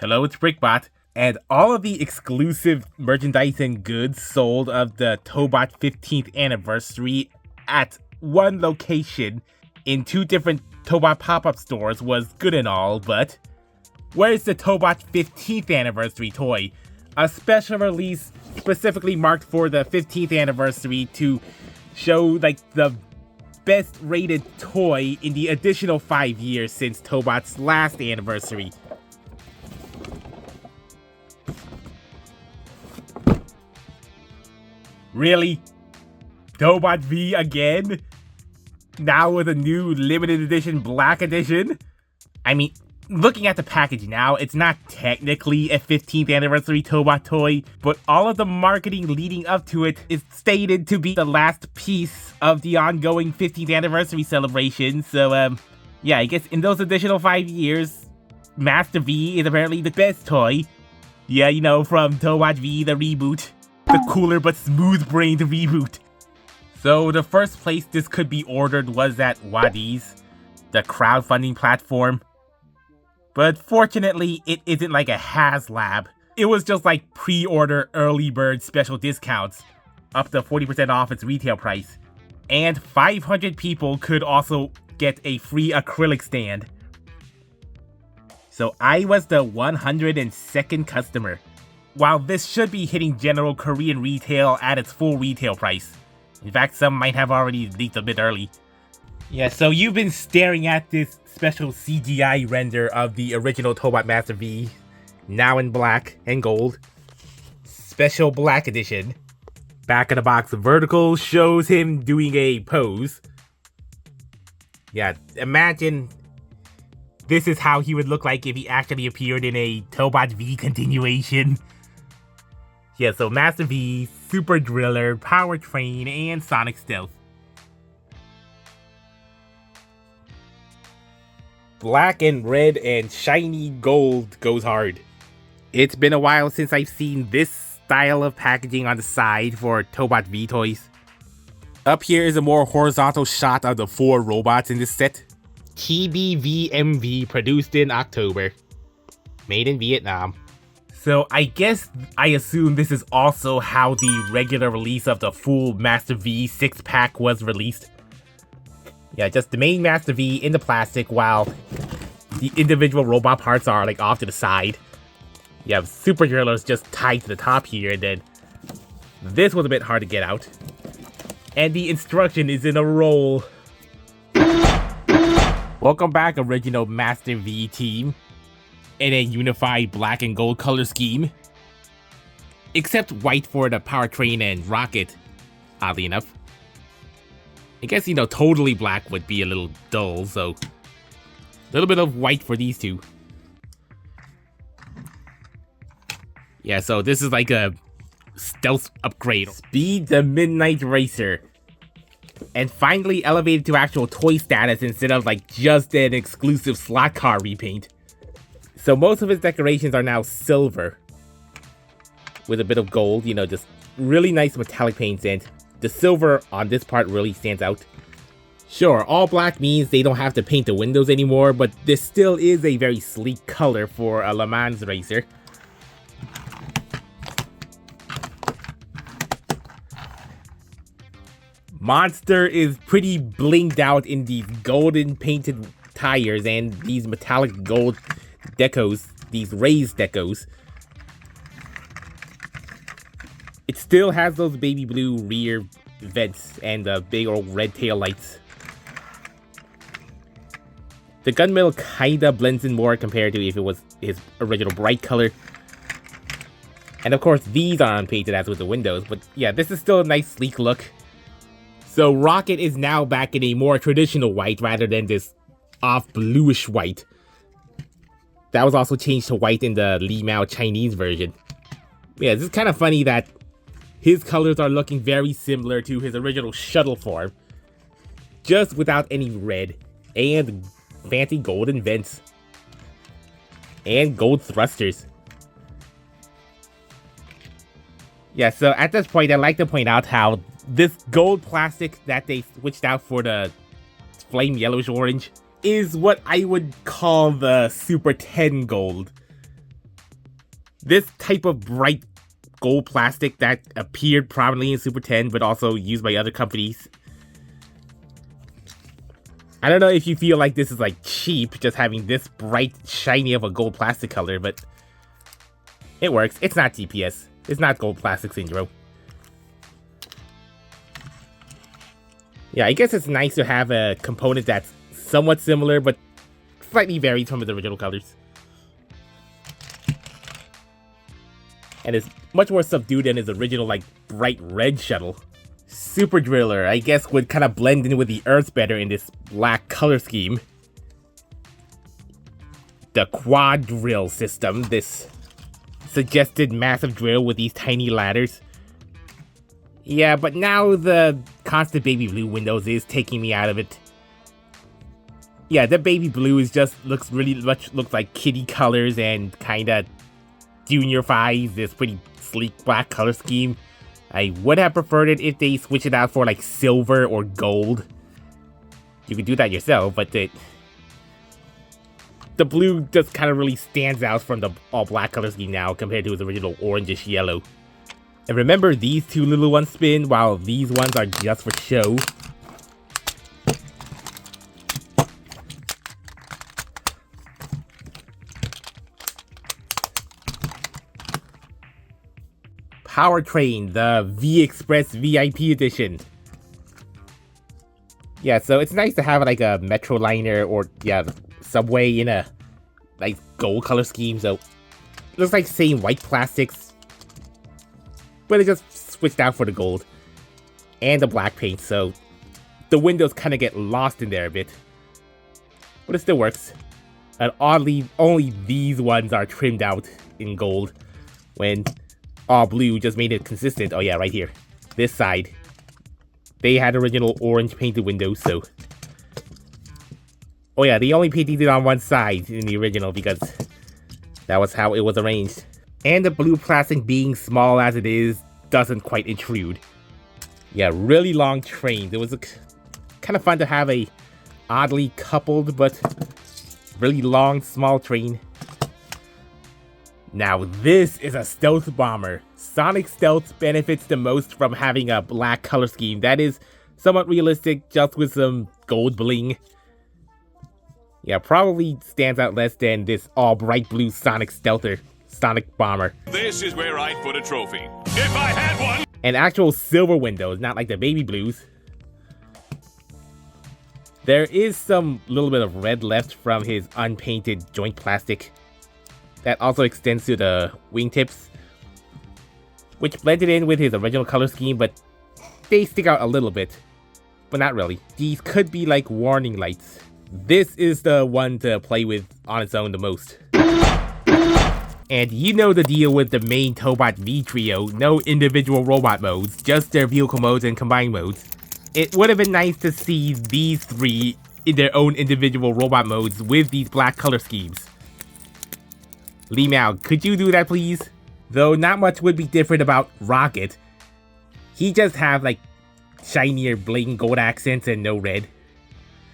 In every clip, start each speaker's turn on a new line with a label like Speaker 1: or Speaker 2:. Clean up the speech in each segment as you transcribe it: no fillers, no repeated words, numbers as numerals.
Speaker 1: Hello, it's BrickBot, and all of the exclusive merchandise and goods sold of the Tobot 15th anniversary at one location in two different Tobot pop-up stores was good and all, but where's the Tobot 15th anniversary toy? A special release specifically marked for the 15th anniversary to show like the best rated toy in the additional 5 years since Tobot's last anniversary. Really? Tobot V again? Now with a new limited edition black edition? I mean, looking at the package now, it's not technically a 15th anniversary Tobot toy, but all of the marketing leading up to it is stated to be the last piece of the ongoing 15th anniversary celebration, so yeah, I guess in those additional 5 years, Master V is apparently the best toy. Yeah, you know, from Tobot V, the reboot. The cooler but smooth-brained reboot. So the first place this could be ordered was at Wadi's, the crowdfunding platform. But fortunately, it isn't like a HasLab. It was just like pre-order early bird special discounts, up to 40% off its retail price. And 500 people could also get a free acrylic stand. So I was the 102nd customer. While this should be hitting general Korean retail at its full retail price. In fact, some might have already leaked a bit early. Yeah, so you've been staring at this special CGI render of the original Tobot Master V, now in black and gold. Special black edition. Back of the box vertical shows him doing a pose. Yeah, imagine this is how he would look like if he actually appeared in a Tobot V continuation. Yeah, so Master V, Super Driller, Powertrain, and Sonic Stealth. Black and red and shiny gold goes hard. It's been a while since I've seen this style of packaging on the side for Tobot V toys. Up here is a more horizontal shot of the 4 robots in this set. TBVMV, produced in October. Made in Vietnam. So I assume this is also how the regular release of the full Master V 6-pack was released. Yeah, just the main Master V in the plastic while the individual robot parts are like off to the side. You have Super Drillers just tied to the top here, and then this was a bit hard to get out. And the instruction is in a roll. Welcome back, original Master V team. In a unified black and gold color scheme. Except white for the powertrain and rocket, oddly enough. I guess, you know, totally black would be a little dull, so a little bit of white for these two. Yeah, so this is like a stealth upgrade. Speed the Midnight Racer. And finally elevated to actual toy status instead of like just an exclusive slot car repaint. So most of his decorations are now silver. With a bit of gold, you know, just really nice metallic paints, and the silver on this part really stands out. Sure, all black means they don't have to paint the windows anymore, but this still is a very sleek color for a Le Mans racer. Monster is pretty blinged out in these golden painted tires and these metallic gold decos, these raised decos. It still has those baby blue rear vents and the big old red tail lights. The gunmetal kinda blends in more compared to if it was his original bright color. And of course these are unpainted as with the windows, but yeah, this is still a nice sleek look. So Rocket is now back in a more traditional white rather than this off bluish white. That was also changed to white in the Li Mao Chinese version. Yeah, this is kind of funny that his colors are looking very similar to his original shuttle form. Just without any red. And fancy golden vents. And gold thrusters. Yeah, so at this point I'd like to point out how this gold plastic that they switched out for the flame yellowish orange is what I would call the Super 10 gold. This type of bright gold plastic that appeared prominently in Super 10, but also used by other companies. I don't know if you feel like this is like cheap, just having this bright, shiny of a gold plastic color, but it works. It's not GPS. It's not gold plastic syndrome. Yeah, I guess it's nice to have a component that's somewhat similar, but slightly varied from the original colors. And it's much more subdued than his original, like, bright red shuttle. Super Driller, I guess, would kind of blend in with the Earth better in this black color scheme. The Quad Drill system, this suggested massive drill with these tiny ladders. Yeah, but now the constant baby blue windows is taking me out of it. Yeah, the baby blue is just looks like kitty colors and kinda juniorifies this pretty sleek black color scheme. I would have preferred it if they switched it out for like silver or gold. You could do that yourself, but the blue just kind of really stands out from the all black color scheme now compared to his original orangish yellow. And remember, these two little ones spin while these ones are just for show. Powertrain, the V-Express VIP edition. Yeah, so it's nice to have like a Metroliner or, yeah, Subway in a like gold color scheme. So it looks like same white plastics, but it just switched out for the gold and the black paint. So the windows kind of get lost in there a bit, but it still works. And oddly, only these ones are trimmed out in gold when all blue just made it consistent. Oh yeah, right here. This side. They had original orange painted windows, so... Oh yeah, they only painted it on one side in the original because that was how it was arranged. And the blue plastic being small as it is, doesn't quite intrude. Yeah, really long trains. It was kind of fun to have a oddly coupled but really long small train. Now this is a stealth bomber. Sonic Stealth benefits the most from having a black color scheme that is somewhat realistic, just with some gold bling. Yeah, probably stands out less than this all bright blue Sonic Stealther, Sonic Bomber.
Speaker 2: This is where I'd put a trophy, if I had one!
Speaker 1: And actual silver windows, not like the baby blues. There is some little bit of red left from his unpainted joint plastic. That also extends to the wingtips, which blended in with his original color scheme, but they stick out a little bit, but not really. These could be like warning lights. This is the one to play with on its own the most. And you know the deal with the main Tobot V trio, no individual robot modes, just their vehicle modes and combined modes. It would have been nice to see these three in their own individual robot modes with these black color schemes. Lee Mao, could you do that please? Though not much would be different about Rocket. He just have like shinier bling gold accents and no red.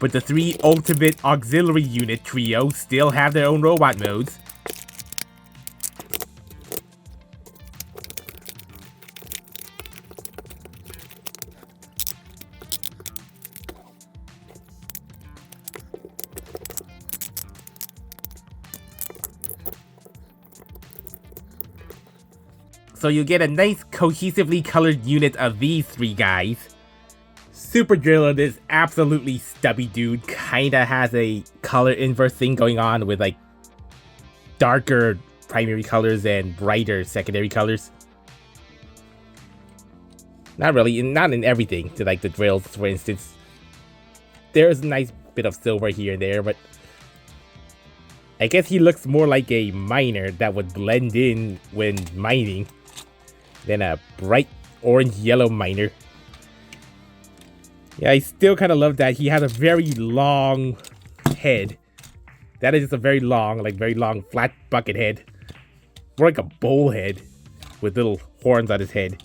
Speaker 1: But the three ultimate auxiliary unit trio still have their own robot modes. So you get a nice cohesively colored unit of these three guys. Super Driller, this absolutely stubby dude, kinda has a color inverse thing going on with like darker primary colors and brighter secondary colors. Not really, not in everything, to like the drills for instance. There's a nice bit of silver here and there, but I guess he looks more like a miner that would blend in when mining than a bright orange-yellow miner. Yeah, I still kind of love that he has a very long head. That is just a very long flat bucket head. More like a bowl head with little horns on his head.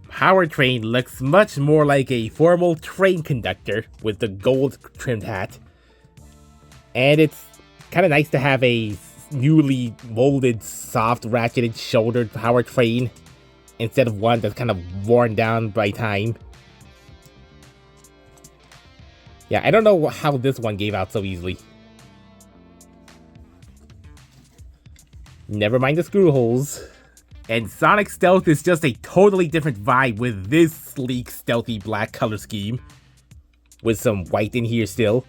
Speaker 1: Powertrain looks much more like a formal train conductor with the gold trimmed hat. And it's kind of nice to have a newly molded, soft, ratcheted shoulder powertrain instead of one that's kind of worn down by time. Yeah, I don't know how this one gave out so easily. Never mind the screw holes. And Sonic Stealth is just a totally different vibe with this sleek, stealthy black color scheme. With some white in here still.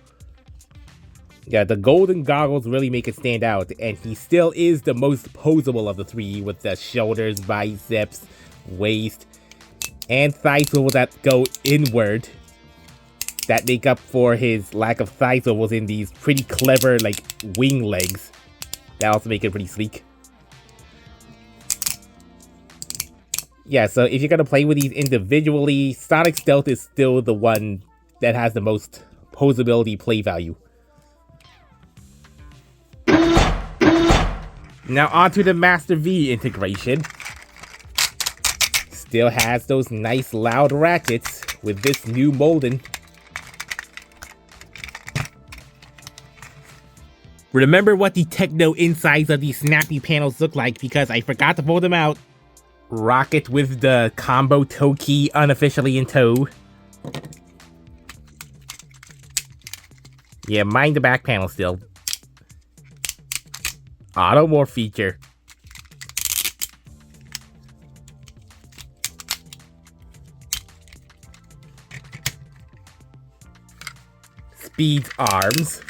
Speaker 1: Yeah, the golden goggles really make it stand out, and he still is the most posable of the three with the shoulders, biceps, waist, and thigh swivels that go inward. That make up for his lack of thigh swivels in these pretty clever, like, wing legs. That also make it pretty sleek. Yeah, so if you're gonna play with these individually, Sonic Stealth is still the one that has the most posability play value. Now onto the Master V integration. Still has those nice loud ratchets with this new molding. Remember what the techno insides of these snappy panels look like because I forgot to pull them out. Rocket with the combo toe key unofficially in tow. Yeah, mind the back panel still. Auto morph feature. Speed's arms.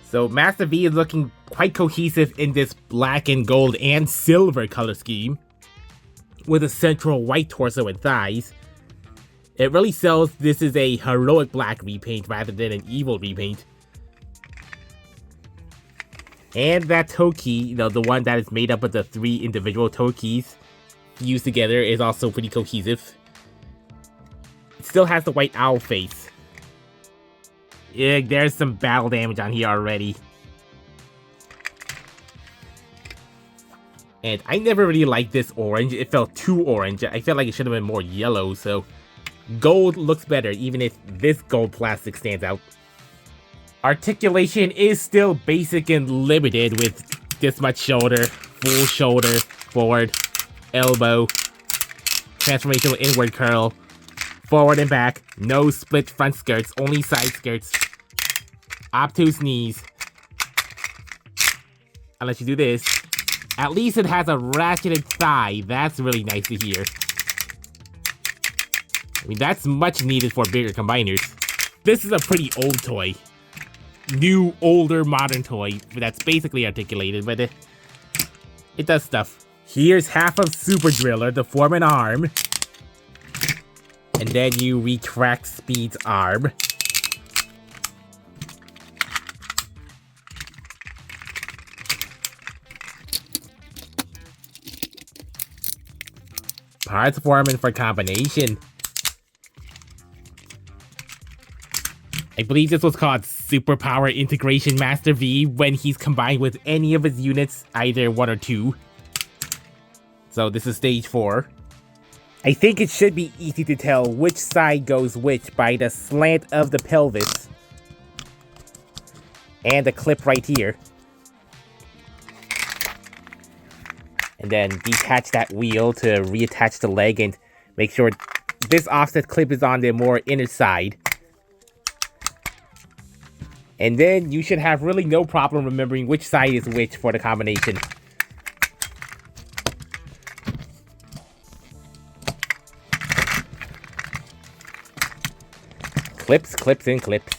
Speaker 1: So Master V is looking quite cohesive in this black and gold and silver color scheme, with a central white torso and thighs. It really sells this is a heroic black repaint rather than an evil repaint. And that toe key, the one that is made up of the three individual toe keys fused together, is also pretty cohesive. It still has the white owl face. Yeah, there's some battle damage on here already. And I never really liked this orange. It felt too orange. I felt like it should have been more yellow, so gold looks better, even if this gold plastic stands out. Articulation is still basic and limited with this much shoulder, full shoulder, forward, elbow, transformational inward curl, forward and back, no split front skirts, only side skirts, obtuse knees. Unless you do this. At least it has a ratcheted thigh. That's really nice to hear. I mean, that's much needed for bigger combiners. This is a pretty old toy. New, older, modern toy that's basically articulated, but it does stuff. Here's half of Super Driller to form an arm. And then you retract Speed's arm. Parts forming for combination. I believe this was called Superpower Integration Master V when he's combined with any of his units, either 1 or 2. So this is stage 4. I think it should be easy to tell which side goes which by the slant of the pelvis. And the clip right here. And then detach that wheel to reattach the leg and make sure this offset clip is on the more inner side. And then you should have really no problem remembering which side is which for the combination. Clips, clips, and clips.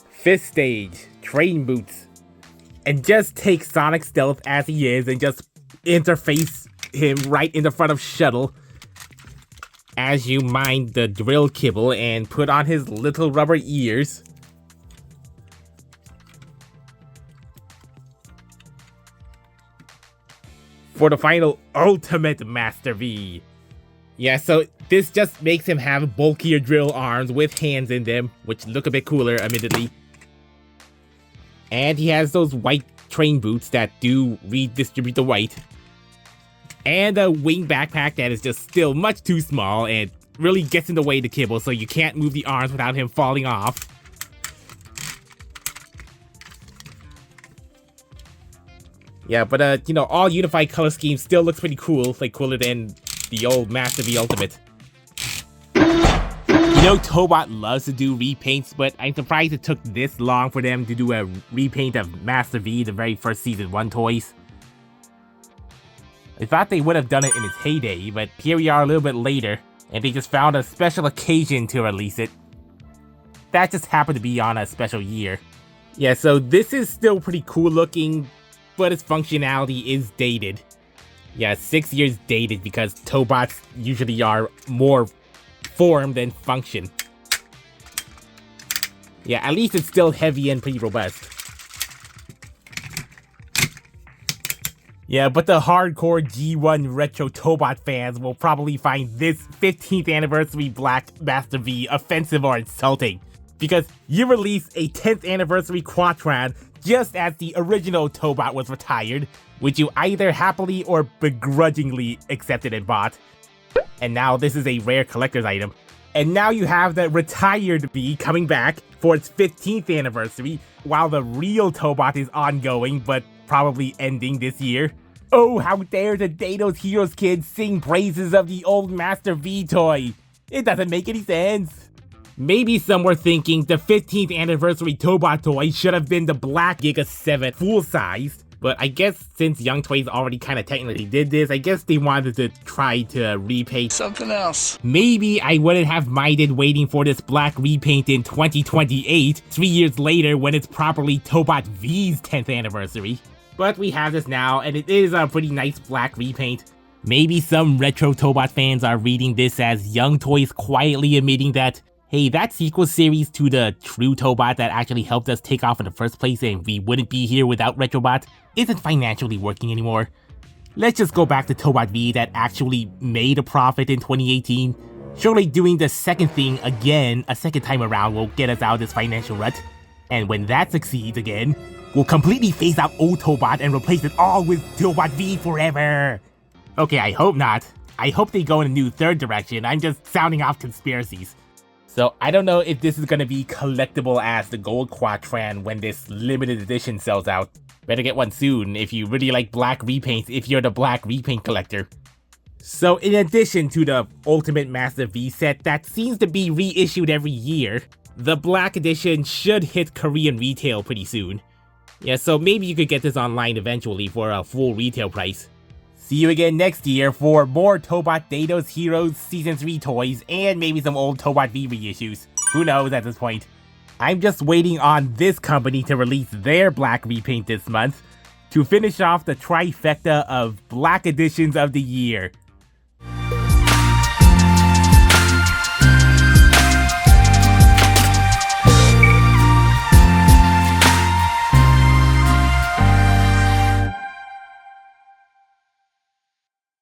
Speaker 1: Fifth stage, train boots. And just take Sonic Stealth as he is and just interface him right in the front of Shuttle as you mine the drill kibble and put on his little rubber ears. For the final ultimate Master V. Yeah, so this just makes him have bulkier drill arms with hands in them, which look a bit cooler, admittedly. And he has those white train boots that do redistribute the weight. And a wing backpack that is just still much too small and really gets in the way of the kibble, so you can't move the arms without him falling off. Yeah, but you know, all unified color scheme still looks pretty cool, like cooler than the old Master V Ultimate. You know, Tobot loves to do repaints, but I'm surprised it took this long for them to do a repaint of Master V, the very first Season 1 toys. I thought they would have done it in its heyday, but here we are a little bit later, and they just found a special occasion to release it. That just happened to be on a special year. Yeah, so this is still pretty cool looking, but its functionality is dated. Yeah, 6 years dated because Tobots usually are more form than function. Yeah, at least it's still heavy and pretty robust. Yeah, but the hardcore G1 Retro Tobot fans will probably find this 15th anniversary Black Master V offensive or insulting, because you released a 10th anniversary Quatron just as the original Tobot was retired, which you either happily or begrudgingly accepted and bought. And now this is a rare collector's item. And now you have the retired V coming back for its 15th anniversary, while the real Tobot is ongoing, but probably ending this year. Oh, how dare the Dados Heroes kids sing praises of the old Master V toy! It doesn't make any sense. Maybe some were thinking the 15th anniversary Tobot toy should have been the Black Giga 7 full-sized, but I guess since Young Toys already kinda technically did this, I guess they wanted to try to repaint
Speaker 3: something else.
Speaker 1: Maybe I wouldn't have minded waiting for this black repaint in 2028, 3 years later when it's properly Tobot V's 10th anniversary. But we have this now, and it is a pretty nice black repaint. Maybe some retro Tobot fans are reading this as Young Toys quietly admitting that, hey, that sequel series to the true Tobot that actually helped us take off in the first place and we wouldn't be here without Retrobot isn't financially working anymore. Let's just go back to Tobot V that actually made a profit in 2018. Surely doing the second thing again, a second time around, will get us out of this financial rut. And when that succeeds again, we'll completely phase out old Tobot and replace it all with Tobot V forever. Okay, I hope not. I hope they go in a new third direction. I'm just sounding off conspiracies. So I don't know if this is gonna be collectible as the Gold Quatran when this limited edition sells out. Better get one soon if you really like black repaints, if you're the black repaint collector. So in addition to the Ultimate Master V set that seems to be reissued every year, the black edition should hit Korean retail pretty soon. Yeah, so maybe you could get this online eventually for a full retail price. See you again next year for more Tobot Dados Heroes Season 3 toys and maybe some old Tobot V reissues. Who knows at this point. I'm just waiting on this company to release their black repaint this month to finish off the trifecta of black editions of the year.